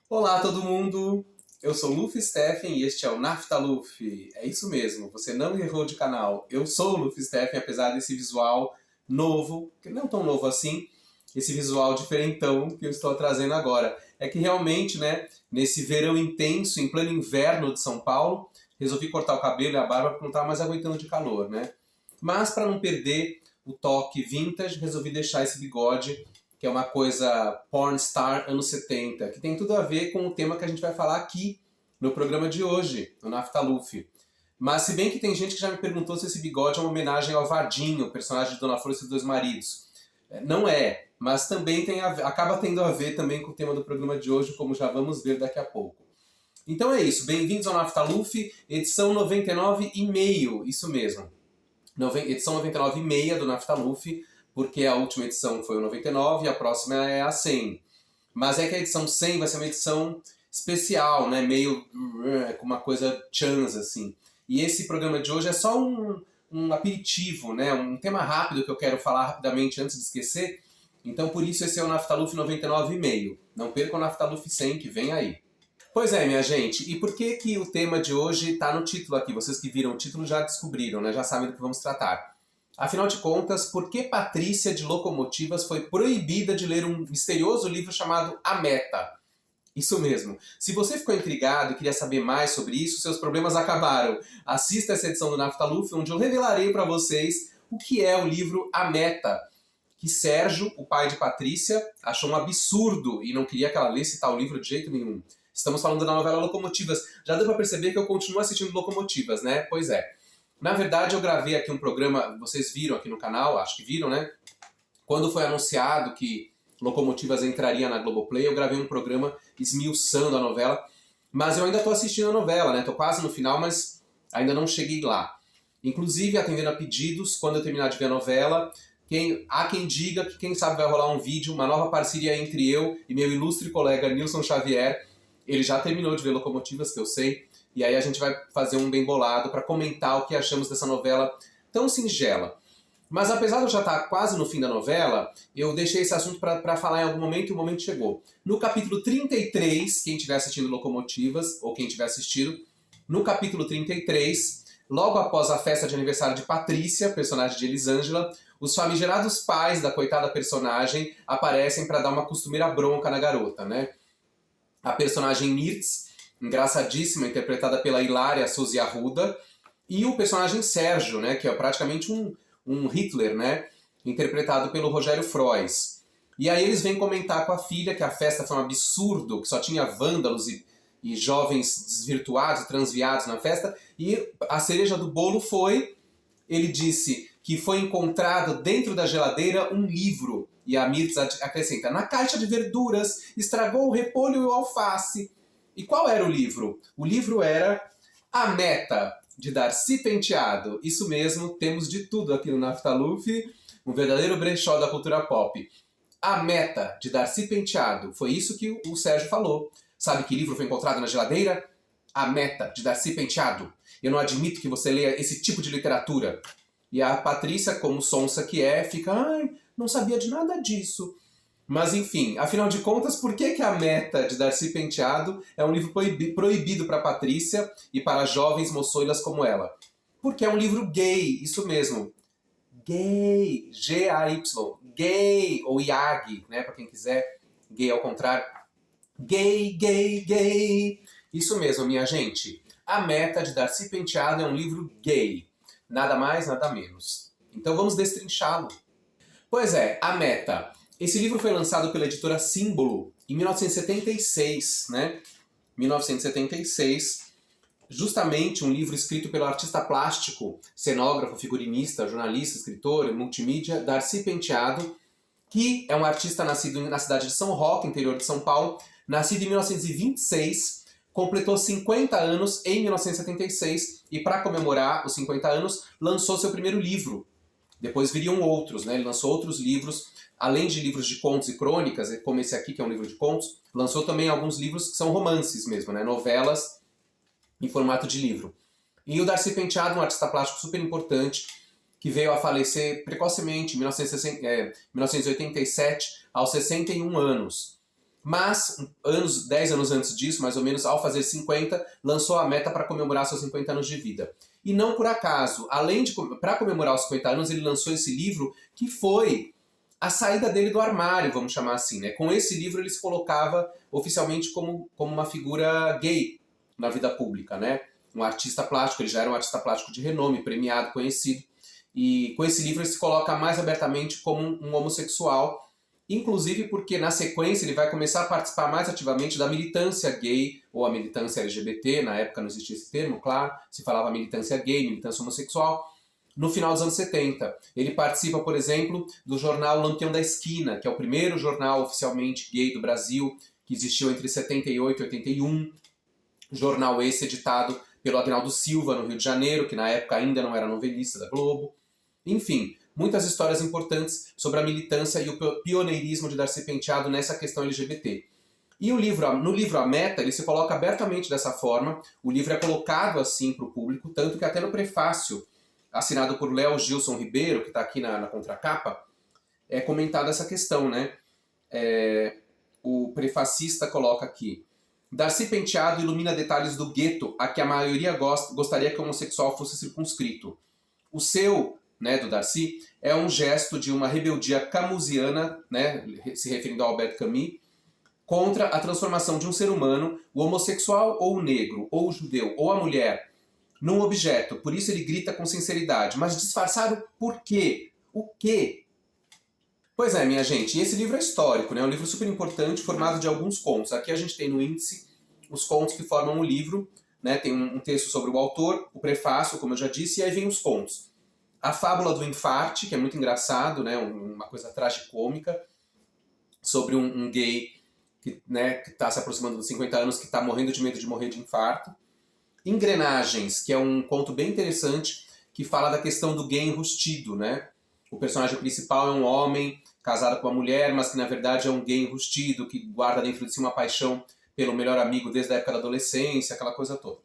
Olá, todo mundo! Eu sou Luffy Steffen e este é o Nafta Luffy. É isso mesmo, você não errou de canal. Eu sou o Luffy Steffen, apesar desse visual novo, que não tão novo assim, esse visual diferentão que eu estou trazendo agora. É que realmente, né, nesse verão intenso, em pleno inverno de São Paulo, resolvi cortar o cabelo e a barba porque não estava mais aguentando de calor, né? Mas para não perder o toque vintage, resolvi deixar esse bigode que é uma coisa porn star anos 70, que tem tudo a ver com o tema que a gente vai falar aqui no programa de hoje, no Nafta Luffy. Mas se bem que tem gente que já me perguntou se esse bigode é uma homenagem ao Vardinho, personagem de Dona Flor e seus dois maridos. Não é, mas também acaba tendo a ver também com o tema do programa de hoje, como já vamos ver daqui a pouco. Então é isso, bem-vindos ao Nafta Luffy, edição 99 e meio, isso mesmo. Edição 99 e meia do Nafta Luffy, porque a última edição foi o 99 e a próxima é a 100. Mas é que a edição 100 vai ser uma edição especial, né? Meio com uma coisa chance, assim. E esse programa de hoje é só um aperitivo, né? Um tema rápido que eu quero falar rapidamente antes de esquecer. Então, por isso, esse é o Naftaluf 99,5. Não perca o Naftaluf 100, que vem aí. Pois é, minha gente. E por que que o tema de hoje está no título aqui? Vocês que viram o título já descobriram, né? Já sabem do que vamos tratar. Afinal de contas, por que Patrícia de Locomotivas foi proibida de ler um misterioso livro chamado A Meta? Isso mesmo. Se você ficou intrigado e queria saber mais sobre isso, seus problemas acabaram. Assista essa edição do Naftaluf, onde eu revelarei para vocês o que é o livro A Meta, que Sérgio, o pai de Patrícia, achou um absurdo e não queria que ela lesse tal livro de jeito nenhum. Estamos falando da novela Locomotivas. Já deu para perceber que eu continuo assistindo Locomotivas, né? Pois é. Na verdade, eu gravei aqui um programa, vocês viram aqui no canal, acho que viram, né? Quando foi anunciado que Locomotivas entraria na Globoplay, eu gravei um programa esmiuçando a novela, mas eu ainda estou assistindo a novela, né? Estou quase no final, mas ainda não cheguei lá. Inclusive, atendendo a pedidos, quando eu terminar de ver a novela, há quem diga que quem sabe vai rolar um vídeo, uma nova parceria entre eu e meu ilustre colega Nilson Xavier. Ele já terminou de ver Locomotivas, que eu sei, e aí a gente vai fazer um bem bolado para comentar o que achamos dessa novela tão singela. Mas apesar de eu já estar quase no fim da novela, eu deixei esse assunto para falar em algum momento e o momento chegou. No capítulo 33, quem estiver assistindo Locomotivas, ou quem tiver assistido, no capítulo 33, logo após a festa de aniversário de Patrícia, personagem de Elisângela, os famigerados pais da coitada personagem aparecem para dar uma costumeira bronca na garota, né? A personagem Mirtz, engraçadíssima, interpretada pela Hilária Suzy Arruda, e o personagem Sérgio, né, que é praticamente um Hitler, né, interpretado pelo Rogério Frois. E aí eles vêm comentar com a filha que a festa foi um absurdo, que só tinha vândalos e jovens desvirtuados, transviados na festa, e a cereja do bolo foi, ele disse que foi encontrado dentro da geladeira um livro. E a Mirtz acrescenta, na caixa de verduras, estragou o repolho e o alface. E qual era o livro? O livro era A Meta, de Darcy Penteado. Isso mesmo, temos de tudo aqui no Naftaluf, um verdadeiro brechó da cultura pop. A Meta, de Darcy Penteado. Foi isso que o Sérgio falou. Sabe que livro foi encontrado na geladeira? A Meta, de Darcy Penteado. Eu não admito que você leia esse tipo de literatura. E a Patrícia, como sonsa que é, fica, ai, não sabia de nada disso. Mas enfim, afinal de contas, por que A Meta, de Darcy Penteado, é um livro proibido para Patrícia e para jovens moçoilas como ela? Porque é um livro gay, isso mesmo. Gay, G-A-Y, gay, ou IAG, né, para quem quiser, gay ao contrário. Gay, gay, gay. Isso mesmo, minha gente. A Meta, de Darcy Penteado, é um livro gay. Nada mais, nada menos. Então vamos destrinchá-lo. Pois é, A Meta. Esse livro foi lançado pela editora Símbolo em 1976, né? 1976. Justamente um livro escrito pelo artista plástico, cenógrafo, figurinista, jornalista, escritor, multimídia, Darcy Penteado, que é um artista nascido na cidade de São Roque, interior de São Paulo, nascido em 1926, completou 50 anos em 1976 e, para comemorar os 50 anos, lançou seu primeiro livro. Depois viriam outros, né? Ele lançou outros livros, além de livros de contos e crônicas, como esse aqui, que é um livro de contos, lançou também alguns livros que são romances mesmo, né? Novelas em formato de livro. E o Darcy Penteado, um artista plástico super importante, que veio a falecer precocemente em 1987, aos 61 anos. Mas, 10 anos antes disso, mais ou menos, ao fazer 50, lançou a meta para comemorar seus 50 anos de vida. E não por acaso, para comemorar os 50 anos, ele lançou esse livro que foi a saída dele do armário, vamos chamar assim, né? Com esse livro ele se colocava oficialmente como uma figura gay na vida pública, né? Um artista plástico, ele já era um artista plástico de renome, premiado, conhecido. E com esse livro ele se coloca mais abertamente como um homossexual, inclusive porque na sequência ele vai começar a participar mais ativamente da militância gay ou a militância LGBT, na época não existia esse termo, claro, se falava militância gay, militância homossexual. No final dos anos 70, ele participa, por exemplo, do jornal Lampião da Esquina, que é o primeiro jornal oficialmente gay do Brasil, que existiu entre 78 e 81. Jornal esse editado pelo Agnaldo Silva, no Rio de Janeiro, que na época ainda não era novelista da Globo. Enfim, muitas histórias importantes sobre a militância e o pioneirismo de Darcy Penteado nessa questão LGBT. E no livro A Meta, ele se coloca abertamente dessa forma, o livro é colocado assim para o público, tanto que até no prefácio, assinado por Léo Gilson Ribeiro, que está aqui na contracapa, é comentada essa questão, né? O prefacista coloca aqui: Darcy Penteado ilumina detalhes do gueto a que a maioria gostaria que o homossexual fosse circunscrito. O seu, né, do Darcy, é um gesto de uma rebeldia camusiana, né, se referindo a Albert Camus, contra a transformação de um ser humano, o homossexual ou o negro, ou o judeu, ou a mulher, num objeto. Por isso ele grita com sinceridade. Mas disfarçado por quê? O quê? Pois é, minha gente, e esse livro é histórico, né? É um livro super importante, formado de alguns contos. Aqui a gente tem no índice os contos que formam o livro, né? Tem um texto sobre o autor, o prefácio, como eu já disse, e aí vem os contos. A Fábula do Infarte, que é muito engraçado, né? Uma coisa tragicômica, sobre um gay que está se aproximando dos 50 anos, que está morrendo de medo de morrer de infarto. Engrenagens, que é um conto bem interessante, que fala da questão do gay enrustido, né? O personagem principal é um homem casado com uma mulher, mas que na verdade é um gay enrustido, que guarda dentro de si uma paixão pelo melhor amigo desde a época da adolescência, aquela coisa toda.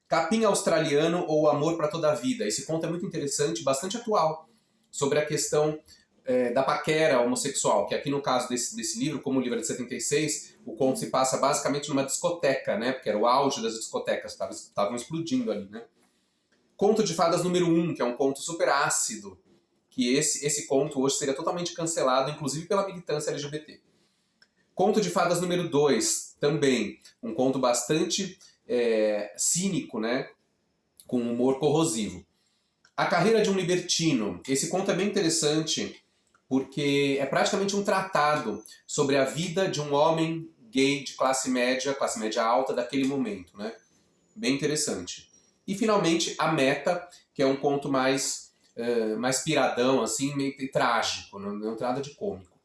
Capim Australiano ou Amor para Toda a Vida. Esse conto é muito interessante, bastante atual, sobre a questão da paquera homossexual, que aqui no caso desse livro, como o livro é de 76, o conto se passa basicamente numa discoteca, né? Porque era o auge das discotecas, estavam explodindo ali, né? Conto de Fadas número 1, que é um conto super ácido, que esse conto hoje seria totalmente cancelado, inclusive pela militância LGBT. Conto de Fadas número 2, também, um conto bastante cínico, né? Com humor corrosivo. A Carreira de um Libertino. Esse conto é bem interessante, porque é praticamente um tratado sobre a vida de um homem gay de classe média alta daquele momento, né? Bem interessante. E finalmente A Meta, que é um conto mais piradão, assim, meio trágico, não tem nada de cômico.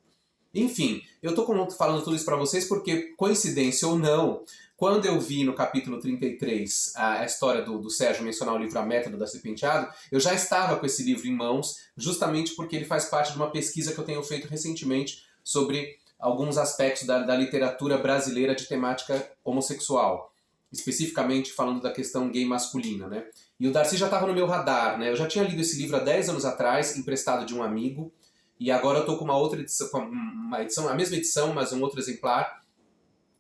Enfim, eu tô falando tudo isso para vocês porque, coincidência ou não, quando eu vi no capítulo 33 a história do Sérgio mencionar o livro A Meta do Darcy Penteado, eu já estava com esse livro em mãos, justamente porque ele faz parte de uma pesquisa que eu tenho feito recentemente sobre alguns aspectos da literatura brasileira de temática homossexual, especificamente falando da questão gay masculina, né? E o Darcy já estava no meu radar, né? Eu já tinha lido esse livro há 10 anos atrás, emprestado de um amigo, e agora eu estou com uma outra edição, a mesma edição, mas um outro exemplar,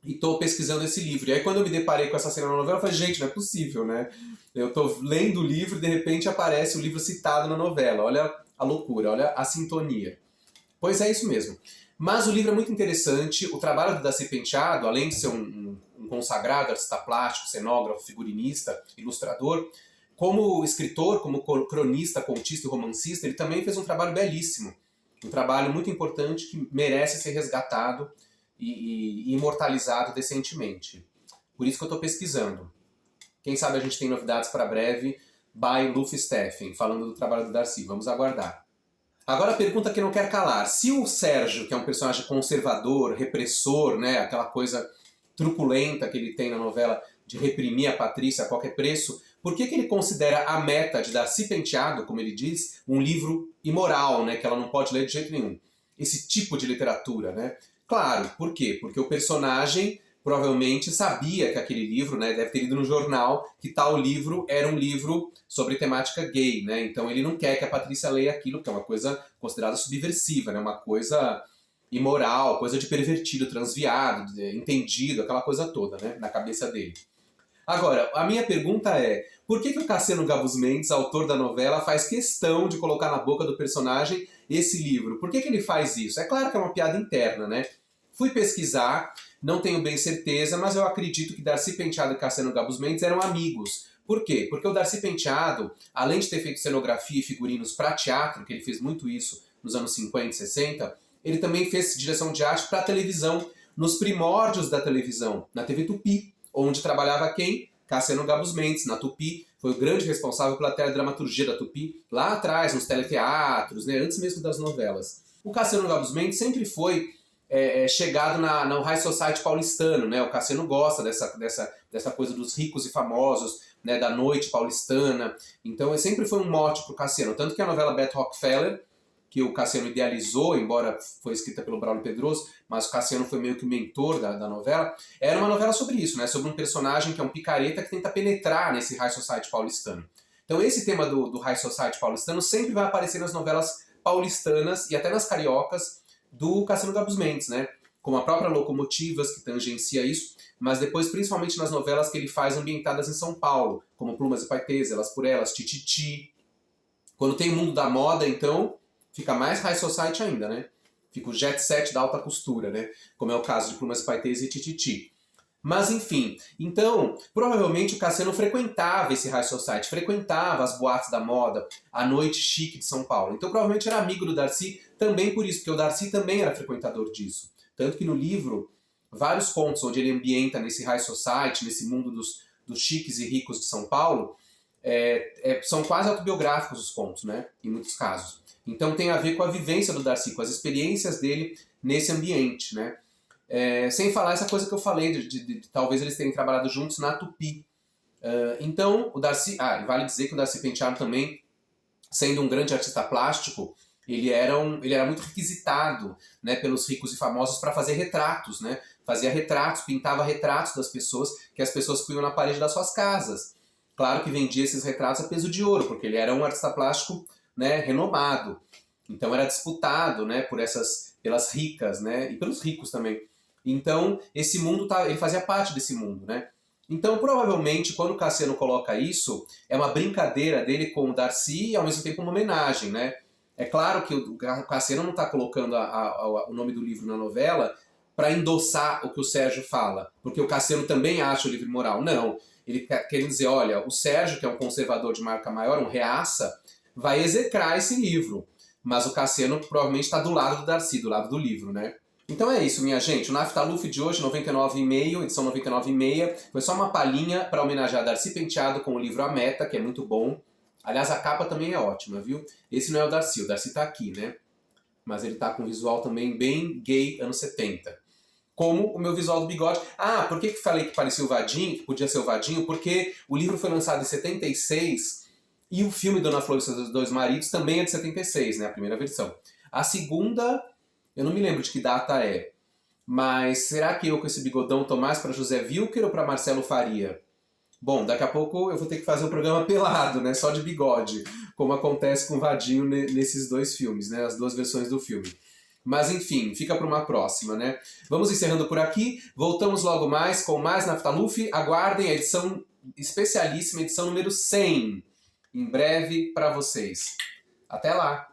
e estou pesquisando esse livro. E aí quando eu me deparei com essa cena na novela, eu falei, gente, não é possível, né? Eu estou lendo o livro e de repente aparece o livro citado na novela. Olha a loucura, olha a sintonia. Pois é isso mesmo. Mas o livro é muito interessante, o trabalho do Darcy Penteado, além de ser um consagrado artista plástico, cenógrafo, figurinista, ilustrador, como escritor, como cronista, contista e romancista, ele também fez um trabalho belíssimo. Um trabalho muito importante que merece ser resgatado e imortalizado decentemente. Por isso que eu estou pesquisando. Quem sabe a gente tem novidades para breve, by Luffy Steffen, falando do trabalho do Darcy. Vamos aguardar. Agora a pergunta que não quer calar. Se o Sérgio, que é um personagem conservador, repressor, né, aquela coisa truculenta que ele tem na novela de reprimir a Patrícia a qualquer preço, por que ele considera A Meta de Darcy Penteado, como ele diz, um livro imoral, né, que ela não pode ler de jeito nenhum? Esse tipo de literatura, né? Claro, por quê? Porque o personagem provavelmente sabia que aquele livro, né, deve ter lido no jornal, que tal livro era um livro sobre temática gay, né? Então ele não quer que a Patrícia leia aquilo, que é uma coisa considerada subversiva, né? Uma coisa imoral, coisa de pervertido, transviado, entendido, aquela coisa toda, né, na cabeça dele. Agora, a minha pergunta é, por que o Cassiano Gabus Mendes, autor da novela, faz questão de colocar na boca do personagem esse livro? Por que ele faz isso? É claro que é uma piada interna, né? Fui pesquisar, não tenho bem certeza, mas eu acredito que Darcy Penteado e Cassiano Gabus Mendes eram amigos. Por quê? Porque o Darcy Penteado, além de ter feito cenografia e figurinos para teatro, que ele fez muito isso nos anos 50 e 60, ele também fez direção de arte para televisão, nos primórdios da televisão, na TV Tupi, onde trabalhava quem? Cassiano Gabus Mendes, na Tupi, foi o grande responsável pela teledramaturgia da Tupi, lá atrás, nos teleteatros, né, antes mesmo das novelas. O Cassiano Gabus Mendes sempre foi chegado no High Society paulistano, né? O Cassiano gosta dessa coisa dos ricos e famosos, né? Da noite paulistana. Então sempre foi um mote para o Cassiano. Tanto que a novela Beth Rockefeller, que o Cassiano idealizou, embora foi escrita pelo Braulio Pedroso, mas o Cassiano foi meio que o mentor da novela, era uma novela sobre isso, né? Sobre um personagem que é um picareta que tenta penetrar nesse High Society paulistano. Então esse tema do High Society paulistano sempre vai aparecer nas novelas paulistanas e até nas cariocas do Cassiano Gabus Mendes, né? Como a própria Locomotivas, que tangencia isso, mas depois principalmente nas novelas que ele faz ambientadas em São Paulo, como Plumas e Paetês, Elas por Elas, Tititi. Quando tem o mundo da moda, então, fica mais High Society ainda, né? Fica o jet set da alta costura, né? Como é o caso de Plumas e Paetês e Tititi. Mas enfim, então, provavelmente o Cassiano frequentava esse High Society, frequentava as boates da moda, a noite chique de São Paulo. Então provavelmente era amigo do Darcy também por isso, porque o Darcy também era frequentador disso. Tanto que no livro, vários contos onde ele ambienta nesse High Society, nesse mundo dos chiques e ricos de São Paulo, são quase autobiográficos os contos, né? Em muitos casos. Então tem a ver com a vivência do Darcy, com as experiências dele nesse ambiente, né? Sem falar essa coisa que eu falei, de talvez eles tenham trabalhado juntos na Tupi. Então, o Darcy... vale dizer que o Darcy Penteado também, sendo um grande artista plástico, ele era muito requisitado, né, pelos ricos e famosos para fazer retratos, né? Fazia retratos, pintava retratos das pessoas, que as pessoas punham na parede das suas casas. Claro que vendia esses retratos a peso de ouro, porque ele era um artista plástico, né, renomado. Então era disputado, né, pelas ricas, né, e pelos ricos também. Então, esse mundo, ele fazia parte desse mundo, né? Então, provavelmente, quando o Cassiano coloca isso, é uma brincadeira dele com o Darcy e, ao mesmo tempo, uma homenagem, né? É claro que o Cassiano não está colocando o nome do livro na novela para endossar o que o Sérgio fala, porque o Cassiano também acha o livro imoral. Não. Ele quer dizer, olha, o Sérgio, que é um conservador de marca maior, um reaça, vai execrar esse livro. Mas o Cassiano provavelmente está do lado do Darcy, do lado do livro, né? Então é isso, minha gente. O Naftaluf de hoje, 99,5, edição 99,5, foi só uma palhinha para homenagear Darcy Penteado com o livro A Meta, que é muito bom. Aliás, a capa também é ótima, viu? Esse não é o Darcy tá aqui, né? Mas ele tá com um visual também bem gay, anos 70. Como o meu visual do bigode. Por que falei que parecia o Vadinho, que podia ser o Vadinho? Porque o livro foi lançado em 76 e o filme Dona Flor e seus dois maridos também é de 76, né? A primeira versão. A segunda... eu não me lembro de que data é, mas será que eu com esse bigodão tô mais para José Wilker ou para Marcelo Faria? Bom, daqui a pouco eu vou ter que fazer um programa pelado, né, só de bigode, como acontece com o Vadinho nesses dois filmes, né, as duas versões do filme. Mas enfim, fica para uma próxima, né? Vamos encerrando por aqui, voltamos logo mais com mais Naftaluf, aguardem a edição especialíssima, edição número 100, em breve para vocês. Até lá!